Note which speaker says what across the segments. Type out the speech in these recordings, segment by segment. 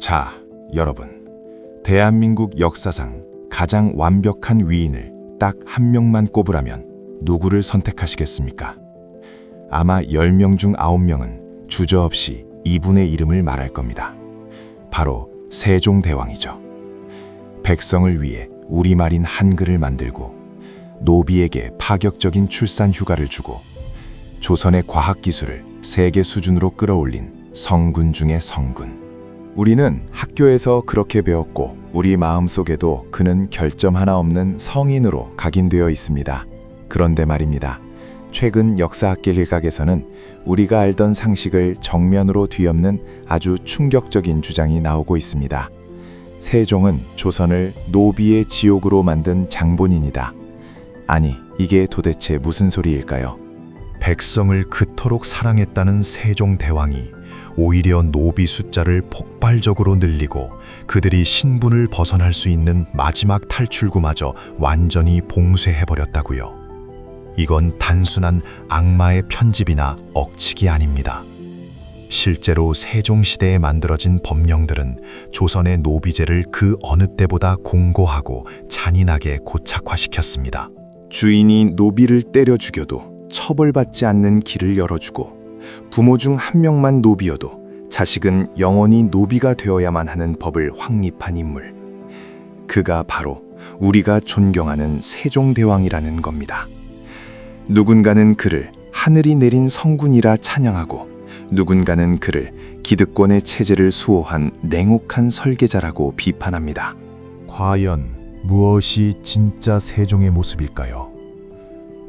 Speaker 1: 자, 여러분. 대한민국 역사상 가장 완벽한 위인을 딱 한 명만 꼽으라면 누구를 선택하시겠습니까? 아마 10명 중 9명은 주저없이 이분의 이름을 말할 겁니다. 바로 세종대왕이죠. 백성을 위해 우리말인 한글을 만들고 노비에게 파격적인 출산 휴가를 주고 조선의 과학기술을 세계 수준으로 끌어올린 성군 중의 성군. 우리는 학교에서 그렇게 배웠고 우리 마음속에도 그는 결점 하나 없는 성인으로 각인되어 있습니다. 그런데 말입니다. 최근 역사학계 일각에서는 우리가 알던 상식을 정면으로 뒤엎는 아주 충격적인 주장이 나오고 있습니다. 세종은 조선을 노비의 지옥으로 만든 장본인이다. 아니, 이게 도대체 무슨 소리일까요?
Speaker 2: 백성을 그토록 사랑했다는 세종대왕이 오히려 노비 숫자를 폭발적으로 늘리고 그들이 신분을 벗어날 수 있는 마지막 탈출구마저 완전히 봉쇄해버렸다고요. 이건 단순한 악마의 편집이나 억측이 아닙니다. 실제로 세종시대에 만들어진 법령들은 조선의 노비제를 그 어느 때보다 공고하고 잔인하게 고착화시켰습니다.
Speaker 1: 주인이 노비를 때려 죽여도 처벌받지 않는 길을 열어주고 부모 중 한 명만 노비여도 자식은 영원히 노비가 되어야만 하는 법을 확립한 인물. 그가 바로 우리가 존경하는 세종대왕이라는 겁니다. 누군가는 그를 하늘이 내린 성군이라 찬양하고 누군가는 그를 기득권의 체제를 수호한 냉혹한 설계자라고 비판합니다.
Speaker 2: 과연 무엇이 진짜 세종의 모습일까요?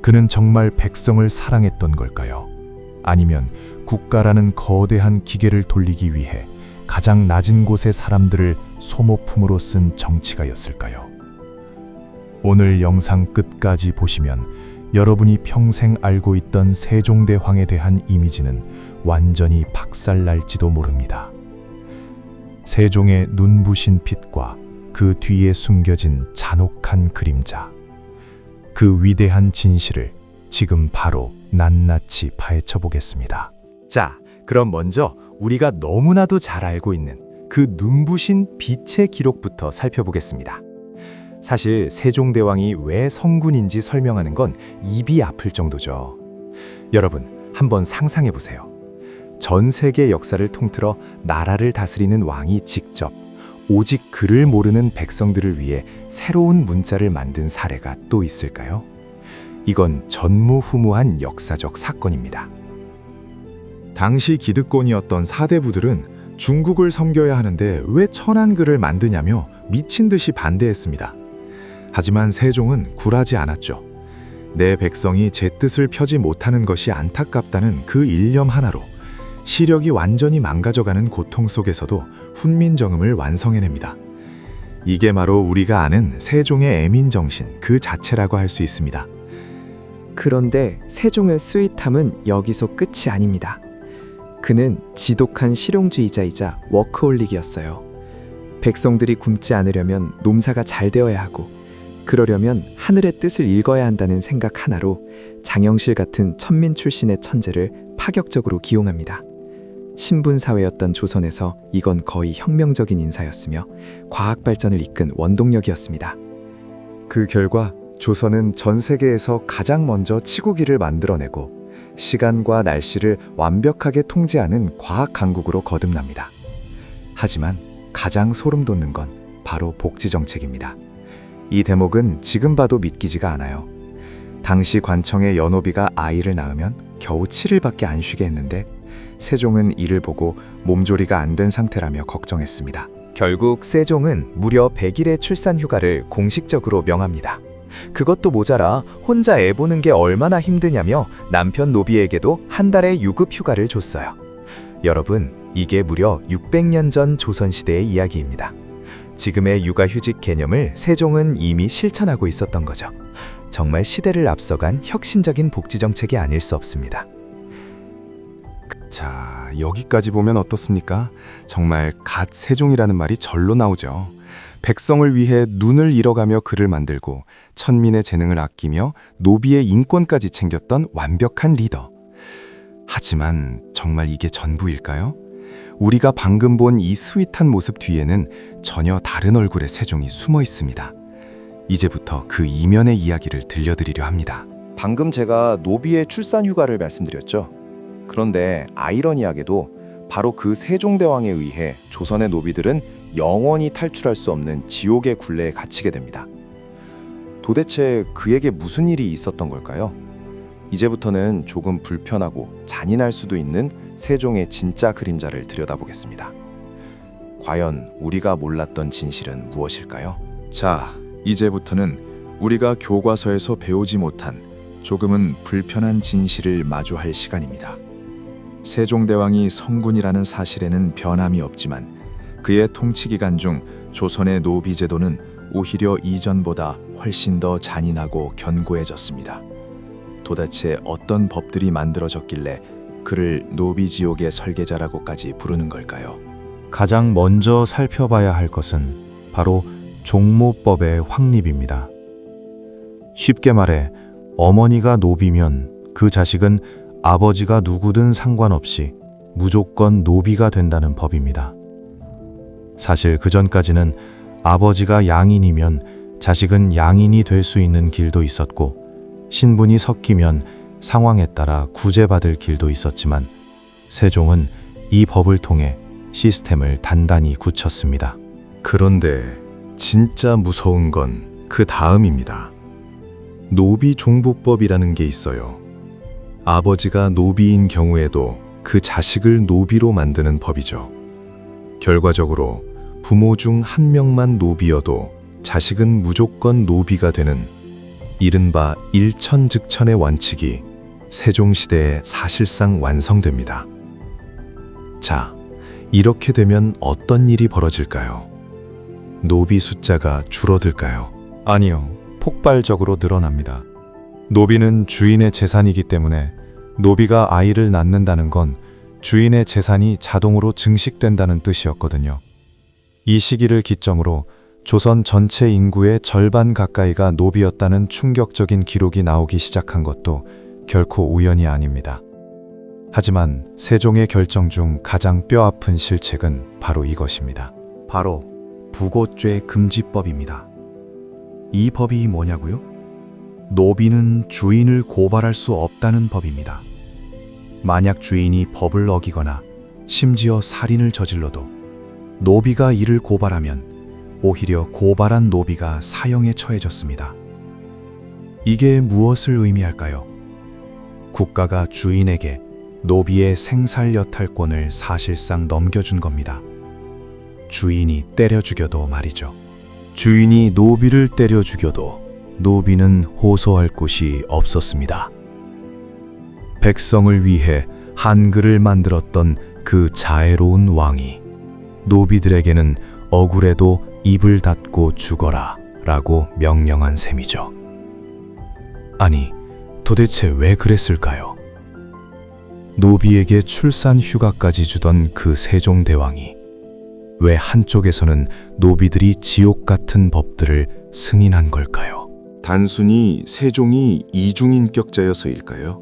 Speaker 2: 그는 정말 백성을 사랑했던 걸까요? 아니면 국가라는 거대한 기계를 돌리기 위해 가장 낮은 곳의 사람들을 소모품으로 쓴 정치가였을까요? 오늘 영상 끝까지 보시면 여러분이 평생 알고 있던 세종대왕에 대한 이미지는 완전히 박살날지도 모릅니다. 세종의 눈부신 빛과 그 뒤에 숨겨진 잔혹한 그림자, 그 위대한 진실을 지금 바로 낱낱이 파헤쳐 보겠습니다.
Speaker 3: 자, 그럼 먼저 우리가 너무나도 잘 알고 있는 그 눈부신 빛의 기록부터 살펴보겠습니다. 사실 세종대왕이 왜 성군인지 설명하는 건 입이 아플 정도죠. 여러분, 한번 상상해 보세요. 전 세계 역사를 통틀어 나라를 다스리는 왕이 직접 오직 그를 모르는 백성들을 위해 새로운 문자를 만든 사례가 또 있을까요? 이건 전무후무한 역사적 사건입니다.
Speaker 4: 당시 기득권이었던 사대부들은 중국을 섬겨야 하는데 왜 천안글을 만드냐며 미친 듯이 반대했습니다. 하지만 세종은 굴하지 않았죠. 내 백성이 제 뜻을 펴지 못하는 것이 안타깝다는 그 일념 하나로 시력이 완전히 망가져가는 고통 속에서도 훈민정음을 완성해냅니다. 이게 바로 우리가 아는 세종의 애민정신 그 자체라고 할 수 있습니다.
Speaker 5: 그런데 세종의 스윗함은 여기서 끝이 아닙니다. 그는 지독한 실용주의자이자 워크홀릭이었어요. 백성들이 굶지 않으려면 농사가 잘 되어야 하고, 그러려면 하늘의 뜻을 읽어야 한다는 생각 하나로 장영실 같은 천민 출신의 천재를 파격적으로 기용합니다. 신분사회였던 조선에서 이건 거의 혁명적인 인사였으며 과학 발전을 이끈 원동력이었습니다.
Speaker 4: 그 결과 조선은 전 세계에서 가장 먼저 치구기를 만들어내고 시간과 날씨를 완벽하게 통제하는 과학 강국으로 거듭납니다. 하지만 가장 소름 돋는 건 바로 복지 정책입니다. 이 대목은 지금 봐도 믿기지가 않아요. 당시 관청의 연호비가 아이를 낳으면 겨우 7일밖에 안 쉬게 했는데 세종은 이를 보고 몸조리가 안 된 상태라며 걱정했습니다.
Speaker 3: 결국 세종은 무려 100일의 출산 휴가를 공식적으로 명합니다. 그것도 모자라 혼자 애 보는 게 얼마나 힘드냐며 남편 노비에게도 한 달의 유급 휴가를 줬어요. 여러분, 이게 무려 600년 전 조선시대의 이야기입니다. 지금의 육아휴직 개념을 세종은 이미 실천하고 있었던 거죠. 정말 시대를 앞서간 혁신적인 복지정책이 아닐 수 없습니다.
Speaker 1: 자, 여기까지 보면 어떻습니까? 정말 갓 세종이라는 말이 절로 나오죠. 백성을 위해 눈을 잃어가며 글을 만들고 천민의 재능을 아끼며 노비의 인권까지 챙겼던 완벽한 리더. 하지만 정말 이게 전부일까요?
Speaker 4: 우리가 방금 본 이 스윗한 모습 뒤에는 전혀 다른 얼굴의 세종이 숨어 있습니다. 이제부터 그 이면의 이야기를 들려드리려 합니다. 방금 제가 노비의 출산 휴가를 말씀드렸죠. 그런데 아이러니하게도 바로 그 세종대왕에 의해 조선의 노비들은 영원히 탈출할 수 없는 지옥의 굴레에 갇히게 됩니다. 도대체 그에게 무슨 일이 있었던 걸까요? 이제부터는 조금 불편하고 잔인할 수도 있는 세종의 진짜 그림자를 들여다보겠습니다. 과연 우리가 몰랐던 진실은 무엇일까요?
Speaker 1: 자, 이제부터는 우리가 교과서에서 배우지 못한 조금은 불편한 진실을 마주할 시간입니다. 세종대왕이 성군이라는 사실에는 변함이 없지만 그의 통치 기간 중 조선의 노비 제도는 오히려 이전보다 훨씬 더 잔인하고 견고해졌습니다. 도대체 어떤 법들이 만들어졌길래 그를 노비지옥의 설계자라고까지 부르는 걸까요?
Speaker 2: 가장 먼저 살펴봐야 할 것은 바로 종모법의 확립입니다. 쉽게 말해 어머니가 노비면 그 자식은 아버지가 누구든 상관없이 무조건 노비가 된다는 법입니다. 사실 그전까지는 아버지가 양인이면 자식은 양인이 될 수 있는 길도 있었고 신분이 섞이면 상황에 따라 구제받을 길도 있었지만 세종은 이 법을 통해 시스템을 단단히 굳혔습니다.
Speaker 1: 그런데 진짜 무서운 건 그 다음입니다. 노비 종부법이라는 게 있어요. 아버지가 노비인 경우에도 그 자식을 노비로 만드는 법이죠. 결과적으로 부모 중 한 명만 노비여도 자식은 무조건 노비가 되는 이른바 일천즉천의 원칙이 세종시대에 사실상 완성됩니다. 자, 이렇게 되면 어떤 일이 벌어질까요? 노비 숫자가 줄어들까요?
Speaker 2: 아니요, 폭발적으로 늘어납니다. 노비는 주인의 재산이기 때문에 노비가 아이를 낳는다는 건 주인의 재산이 자동으로 증식된다는 뜻이었거든요. 이 시기를 기점으로 조선 전체 인구의 절반 가까이가 노비였다는 충격적인 기록이 나오기 시작한 것도 결코 우연이 아닙니다. 하지만 세종의 결정 중 가장 뼈아픈 실책은 바로 이것입니다.
Speaker 4: 바로 부고죄 금지법입니다. 이 법이 뭐냐고요? 노비는 주인을 고발할 수 없다는 법입니다. 만약 주인이 법을 어기거나 심지어 살인을 저질러도 노비가 이를 고발하면 오히려 고발한 노비가 사형에 처해졌습니다. 이게 무엇을 의미할까요? 국가가 주인에게 노비의 생살 여탈권을 사실상 넘겨준 겁니다. 주인이 때려 죽여도 말이죠. 주인이 노비를 때려 죽여도 노비는 호소할 곳이 없었습니다. 백성을 위해 한글을 만들었던 그 자애로운 왕이 노비들에게는 억울해도 입을 닫고 죽어라 라고 명령한 셈이죠. 아니, 도대체 왜 그랬을까요? 노비에게 출산 휴가까지 주던 그 세종대왕이 왜 한쪽에서는 노비들이 지옥 같은 법들을 승인한 걸까요?
Speaker 1: 단순히 세종이 이중인격자여서일까요?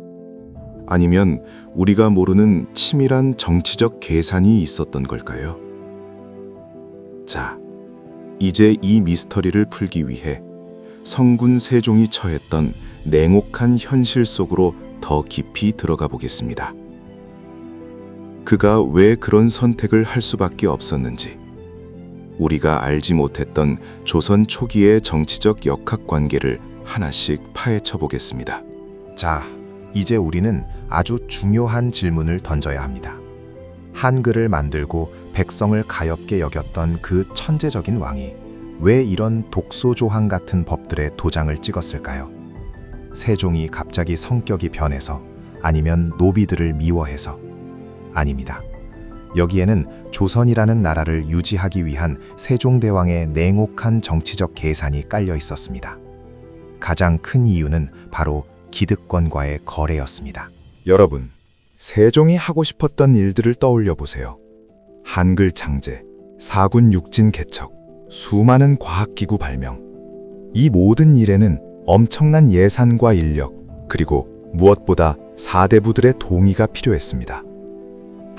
Speaker 1: 아니면 우리가 모르는 치밀한 정치적 계산이 있었던 걸까요? 자, 이제 이 미스터리를 풀기 위해 성군 세종이 처했던 냉혹한 현실 속으로 더 깊이 들어가 보겠습니다. 그가 왜 그런 선택을 할 수밖에 없었는지, 우리가 알지 못했던 조선 초기의 정치적 역학관계를 하나씩 파헤쳐 보겠습니다.
Speaker 6: 자, 이제 우리는 아주 중요한 질문을 던져야 합니다. 한글을 만들고 백성을 가엾게 여겼던 그 천재적인 왕이 왜 이런 독소조항 같은 법들에 도장을 찍었을까요? 세종이 갑자기 성격이 변해서, 아니면 노비들을 미워해서? 아닙니다. 여기에는 조선이라는 나라를 유지하기 위한 세종대왕의 냉혹한 정치적 계산이 깔려 있었습니다. 가장 큰 이유는 바로 기득권과의 거래였습니다.
Speaker 1: 여러분, 세종이 하고 싶었던 일들을 떠올려 보세요. 한글 창제, 사군 육진 개척, 수많은 과학기구 발명. 이 모든 일에는 엄청난 예산과 인력, 그리고 무엇보다 사대부들의 동의가 필요했습니다.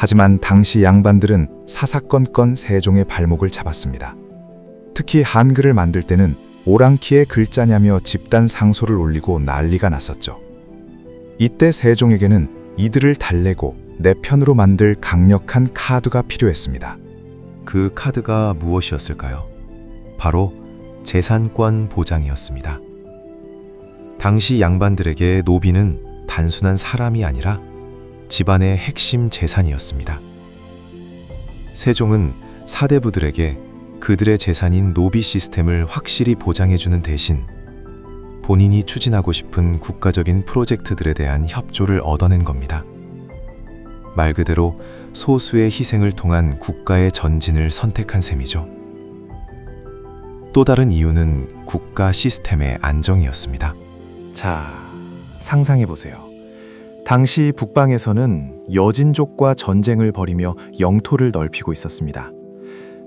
Speaker 1: 하지만 당시 양반들은 사사건건 세종의 발목을 잡았습니다. 특히 한글을 만들 때는 오랑키의 글자냐며 집단 상소를 올리고 난리가 났었죠. 이때 세종에게는 이들을 달래고 내 편으로 만들 강력한 카드가 필요했습니다.
Speaker 6: 그 카드가 무엇이었을까요? 바로 재산권 보장이었습니다. 당시 양반들에게 노비는 단순한 사람이 아니라 집안의 핵심 재산이었습니다. 세종은 사대부들에게 그들의 재산인 노비 시스템을 확실히 보장해주는 대신 본인이 추진하고 싶은 국가적인 프로젝트들에 대한 협조를 얻어낸 겁니다. 말 그대로 소수의 희생을 통한 국가의 전진을 선택한 셈이죠. 또 다른 이유는 국가 시스템의 안정이었습니다.
Speaker 3: 자, 상상해보세요. 당시 북방에서는 여진족과 전쟁을 벌이며 영토를 넓히고 있었습니다.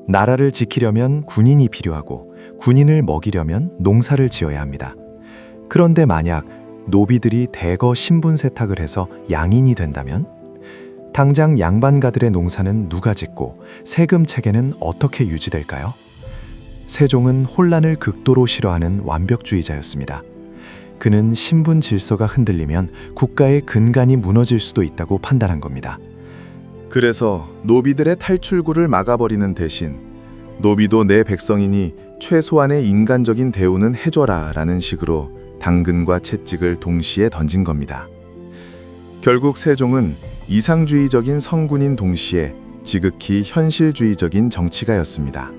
Speaker 3: 나라를 지키려면 군인이 필요하고 군인을 먹이려면 농사를 지어야 합니다. 그런데 만약 노비들이 대거 신분 세탁을 해서 양인이 된다면 당장 양반가들의 농사는 누가 짓고 세금 체계는 어떻게 유지될까요? 세종은 혼란을 극도로 싫어하는 완벽주의자였습니다. 그는 신분 질서가 흔들리면 국가의 근간이 무너질 수도 있다고 판단한 겁니다.
Speaker 4: 그래서 노비들의 탈출구를 막아버리는 대신 노비도 내 백성이니 최소한의 인간적인 대우는 해줘라 라는 식으로 당근과 채찍을 동시에 던진 겁니다. 결국 세종은 이상주의적인 성군인 동시에 지극히 현실주의적인 정치가였습니다.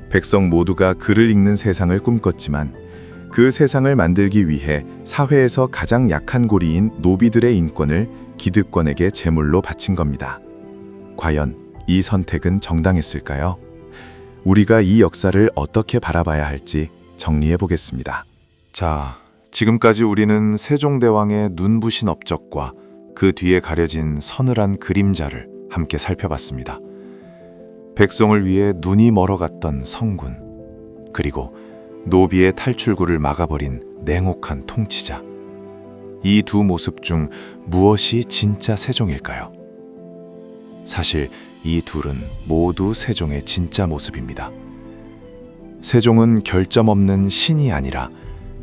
Speaker 4: 백성 모두가 글을 읽는 세상을 꿈꿨지만 그 세상을 만들기 위해 사회에서 가장 약한 고리인 노비들의 인권을 기득권에게 제물로 바친 겁니다. 과연 이 선택은 정당했을까요? 우리가 이 역사를 어떻게 바라봐야 할지 정리해 보겠습니다.
Speaker 1: 자, 지금까지 우리는 세종대왕의 눈부신 업적과 그 뒤에 가려진 서늘한 그림자를 함께 살펴봤습니다. 백성을 위해 눈이 멀어갔던 성군, 그리고 노비의 탈출구를 막아버린 냉혹한 통치자. 이 두 모습 중 무엇이 진짜 세종일까요? 사실 이 둘은 모두 세종의 진짜 모습입니다. 세종은 결점 없는 신이 아니라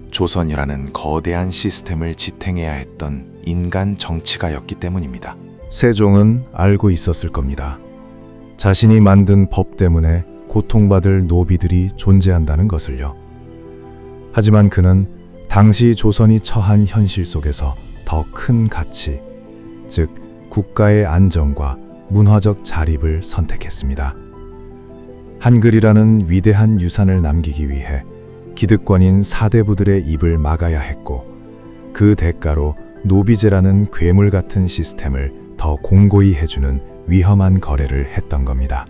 Speaker 1: 조선이라는 거대한 시스템을 지탱해야 했던 인간 정치가였기 때문입니다.
Speaker 2: 세종은 알고 있었을 겁니다. 자신이 만든 법 때문에 고통받을 노비들이 존재한다는 것을요. 하지만 그는 당시 조선이 처한 현실 속에서 더 큰 가치, 즉 국가의 안정과 문화적 자립을 선택했습니다. 한글이라는 위대한 유산을 남기기 위해 기득권인 사대부들의 입을 막아야 했고, 그 대가로 노비제라는 괴물 같은 시스템을 더 공고히 해주는 위험한 거래를 했던 겁니다.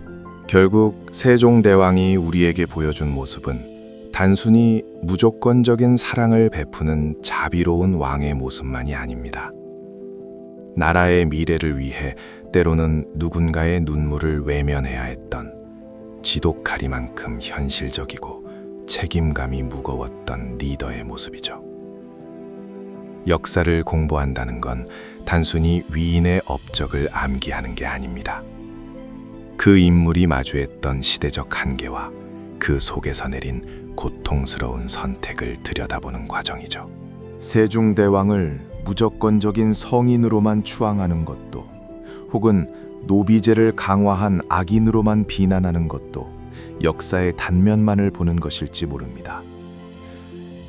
Speaker 1: 결국 세종대왕이 우리에게 보여준 모습은 단순히 무조건적인 사랑을 베푸는 자비로운 왕의 모습만이 아닙니다. 나라의 미래를 위해 때로는 누군가의 눈물을 외면해야 했던 지독하리만큼 현실적이고 책임감이 무거웠던 리더의 모습이죠. 역사를 공부한다는 건 단순히 위인의 업적을 암기하는 게 아닙니다. 그 인물이 마주했던 시대적 한계와 그 속에서 내린 고통스러운 선택을 들여다보는 과정이죠. 세종대왕을 무조건적인 성인으로만 추앙하는 것도, 혹은 노비제를 강화한 악인으로만 비난하는 것도 역사의 단면만을 보는 것일지 모릅니다.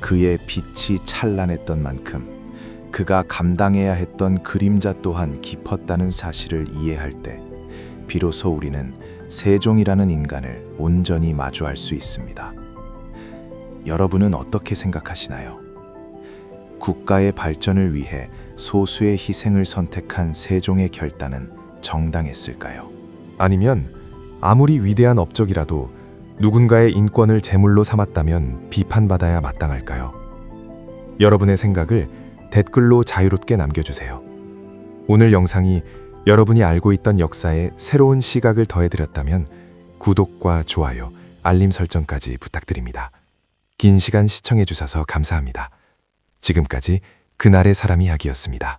Speaker 1: 그의 빛이 찬란했던 만큼 그가 감당해야 했던 그림자 또한 깊었다는 사실을 이해할 때 비로소 우리는 세종이라는 인간을 온전히 마주할 수 있습니다. 여러분은 어떻게 생각하시나요? 국가의 발전을 위해 소수의 희생을 선택한 세종의 결단은 정당했을까요?
Speaker 3: 아니면 아무리 위대한 업적이라도 누군가의 인권을 제물로 삼았다면 비판받아야 마땅할까요? 여러분의 생각을 댓글로 자유롭게 남겨주세요. 오늘 영상이 여러분이 알고 있던 역사에 새로운 시각을 더해드렸다면 구독과 좋아요, 알림 설정까지 부탁드립니다. 긴 시간 시청해주셔서 감사합니다. 지금까지 그날의 사람 이야기였습니다.